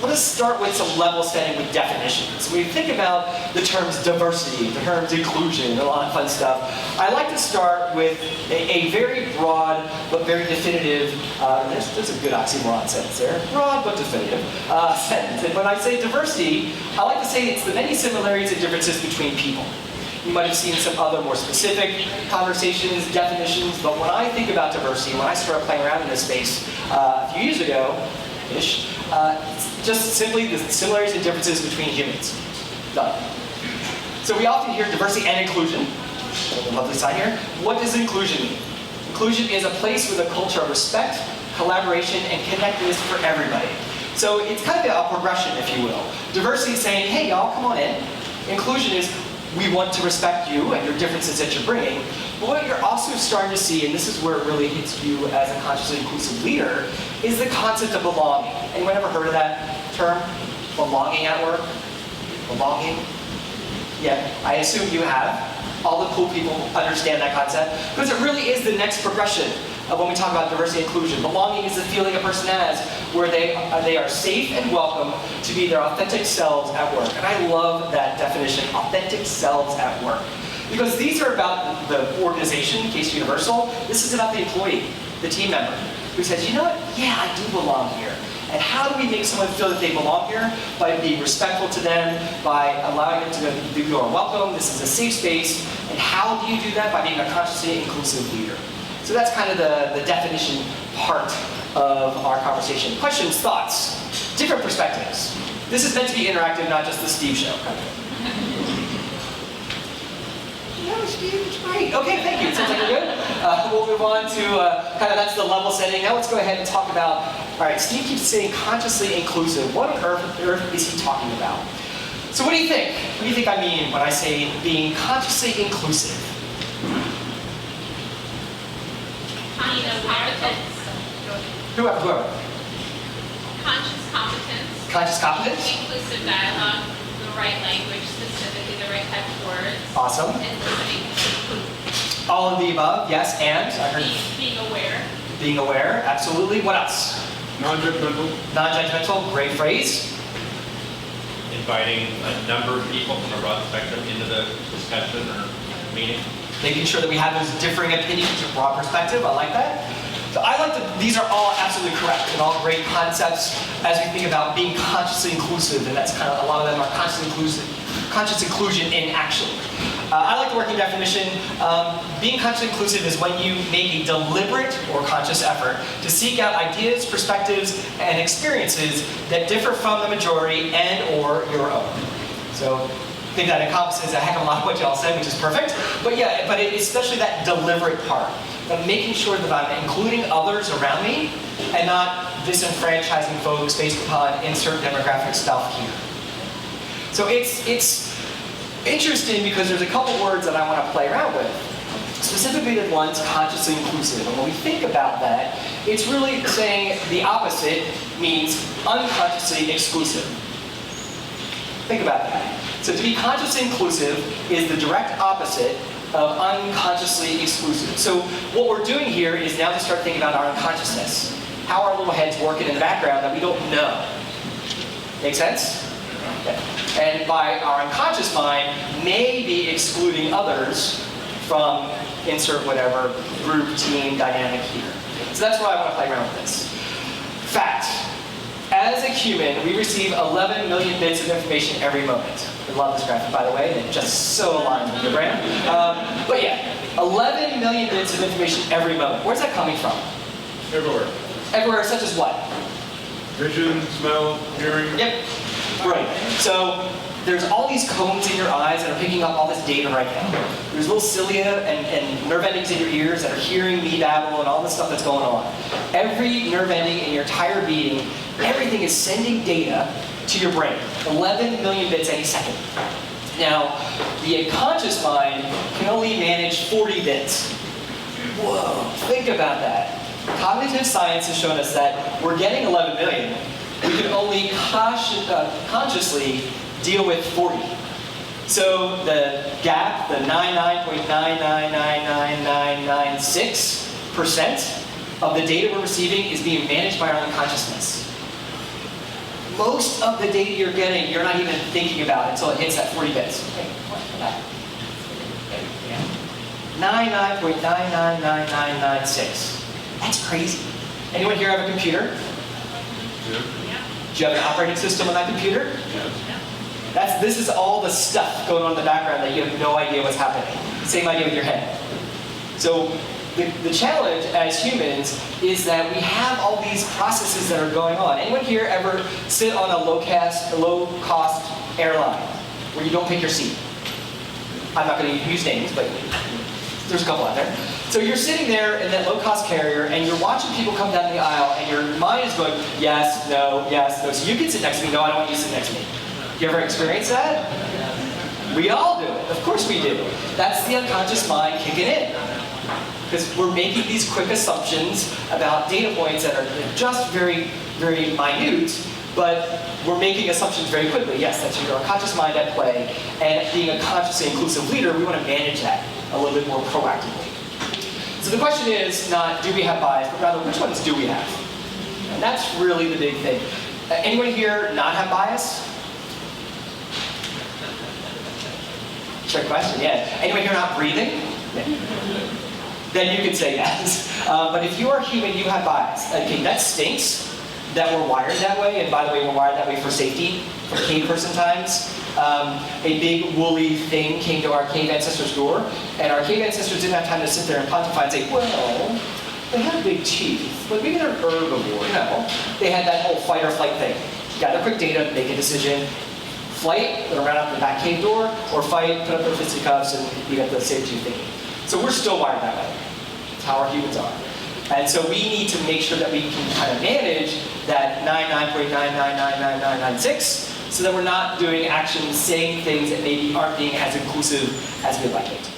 Let us start with some level setting with definitions. When we think about the terms diversity, the terms inclusion, a lot of fun stuff, I like to start with a very broad but very definitive, there's a good oxymoron sentence there, broad but definitive sentence. And when I say diversity, I like to say it's the many similarities and differences between people. You might have seen some other more specific conversations, definitions, but when I think about diversity, when I started playing around in this space a few years ago-ish, it's just simply the similarities and differences between humans. Done. So we often hear diversity and inclusion. On the lovely side here. What does inclusion mean? Inclusion is a place with a culture of respect, collaboration, and connectedness for everybody. So it's kind of a progression, if you will. Diversity is saying, hey, y'all, come on in. Inclusion is, we want to respect you and your differences that you're bringing. But what you're also starting to see, and this is where it really hits you as a consciously inclusive leader, is the concept of belonging. Anyone ever heard of that term? Belonging at work? Belonging? Yeah, I assume you have. All the cool people understand that concept. Because it really is the next progression of when we talk about diversity and inclusion. Belonging is the feeling a person has where they are safe and welcome to be their authentic selves at work. And I love that definition, authentic selves at work. Because these are about the organization, Case Universal. This is about the employee, the team member, who says, you know what? Yeah, I do belong here. And how do we make someone feel that they belong here? By being respectful to them, by allowing them to know you are welcome, this is a safe space. And how do you do that? By being a consciously inclusive leader. So that's kind of the definition part of our conversation. Questions, thoughts, different perspectives. This is meant to be interactive, not just the Steve show. No, Steve, it's great. Okay, thank you. Sounds like we're good. We'll move on to kind of that's the level setting. Now let's go ahead and talk about, all right, Steve keeps saying consciously inclusive. What on earth is he talking about? So what do you think? What do you think I mean when I say being consciously inclusive? Whoever. Conscious competence. Conscious competence? Inclusive dialogue, the right language, specifically the right type of words. Awesome. And listening. All of the above, yes, and? I heard being aware. Being aware, absolutely. What else? Non-judgmental. Non-judgmental, great phrase. Inviting a number of people from a broad spectrum into the discussion or meeting. Making sure that we have those differing opinions or broad perspective, I like that. So I like that these are all absolutely correct and all great concepts as we think about being consciously inclusive, and that's kind of, a lot of them are conscious inclusion in action. I like the working definition. Being consciously inclusive is when you make a deliberate or conscious effort to seek out ideas, perspectives, and experiences that differ from the majority and or your own. So I think that encompasses a heck of a lot of what y'all said, which is perfect. But yeah, but especially that deliberate part of making sure that I'm including others around me and not disenfranchising folks based upon insert demographic stuff here. So it's interesting because there's a couple words that I want to play around with. Specifically the ones consciously inclusive. And when we think about that, it's really saying the opposite means unconsciously exclusive. Think about that. So to be consciously inclusive is the direct opposite of unconsciously exclusive. So what we're doing here is now to start thinking about our unconsciousness. How our little heads working in the background that we don't know. Make sense? Okay. And by our unconscious mind, maybe excluding others from insert whatever group, team, dynamic here. So that's why I want to play around with this. Fact. As a human, we receive 11 million bits of information every moment. I love this graphic, by the way, and it's just so aligned with your brain. But yeah, 11 million bits of information every moment. Where's that coming from? Everywhere. Everywhere, such as what? Vision, smell, hearing. Yep. Right. So there's all these cones in your eyes that are picking up all this data right now. There's little cilia and nerve endings in your ears that are hearing me babble and all this stuff that's going on. Every nerve ending in your entire being, everything is sending data to your brain. 11 million bits any second. Now, the unconscious mind can only manage 40 bits. Whoa, think about that. Cognitive science has shown us that we're getting 11 million. We can only consciously deal with 40. So the gap, the 99.999996% of the data we're receiving is being managed by our unconsciousness. most of the data you're getting, you're not even thinking about until it hits that 40 bits. Okay, what's that? 99.999996. That's crazy. Anyone here have a computer? Yeah. Do you have an operating system on that computer? Yeah. This is all the stuff going on in the background that you have no idea what's happening. Same idea with your head. So the challenge as humans is that we have all these processes that are going on. Anyone here ever sit on a low-cost airline where you don't pick your seat? I'm not going to use names, but there's a couple out there. So you're sitting there in that low-cost carrier, and you're watching people come down the aisle, and your mind is going, yes, no, yes, no. So you can sit next to me. No, I don't want you to sit next to me. You ever experience that? We all do it. Of course we do. That's the unconscious mind kicking in. Because we're making these quick assumptions about data points that are just very, very minute, but we're making assumptions very quickly. Yes, that's your unconscious mind at play. And being a consciously inclusive leader, we want to manage that a little bit more proactively. So the question is not, do we have bias, but rather, which ones do we have? And that's really the big thing. Anyone here not have bias? Trick question, yeah. Anyone here not breathing? Yeah. Then you could say yes. But if you are human, you have bias. Okay, that stinks that we're wired that way. And by the way, we're wired that way for safety, for cave person times. A big woolly thing came to our cave ancestors' door, and our cave ancestors didn't have time to sit there and pontify and say, well, they have big teeth, but maybe they're herbivore. No, they had that whole fight or flight thing. Gather quick data, make a decision. Flight, they'll run out the back cave door, or fight, put up their fisticuffs, and you got the saber-tooth thingy. So we're still wired that way. That's how our humans are. And so we need to make sure that we can kind of manage that 99.999996 so that we're not doing actions, saying things that maybe aren't being as inclusive as we'd like it.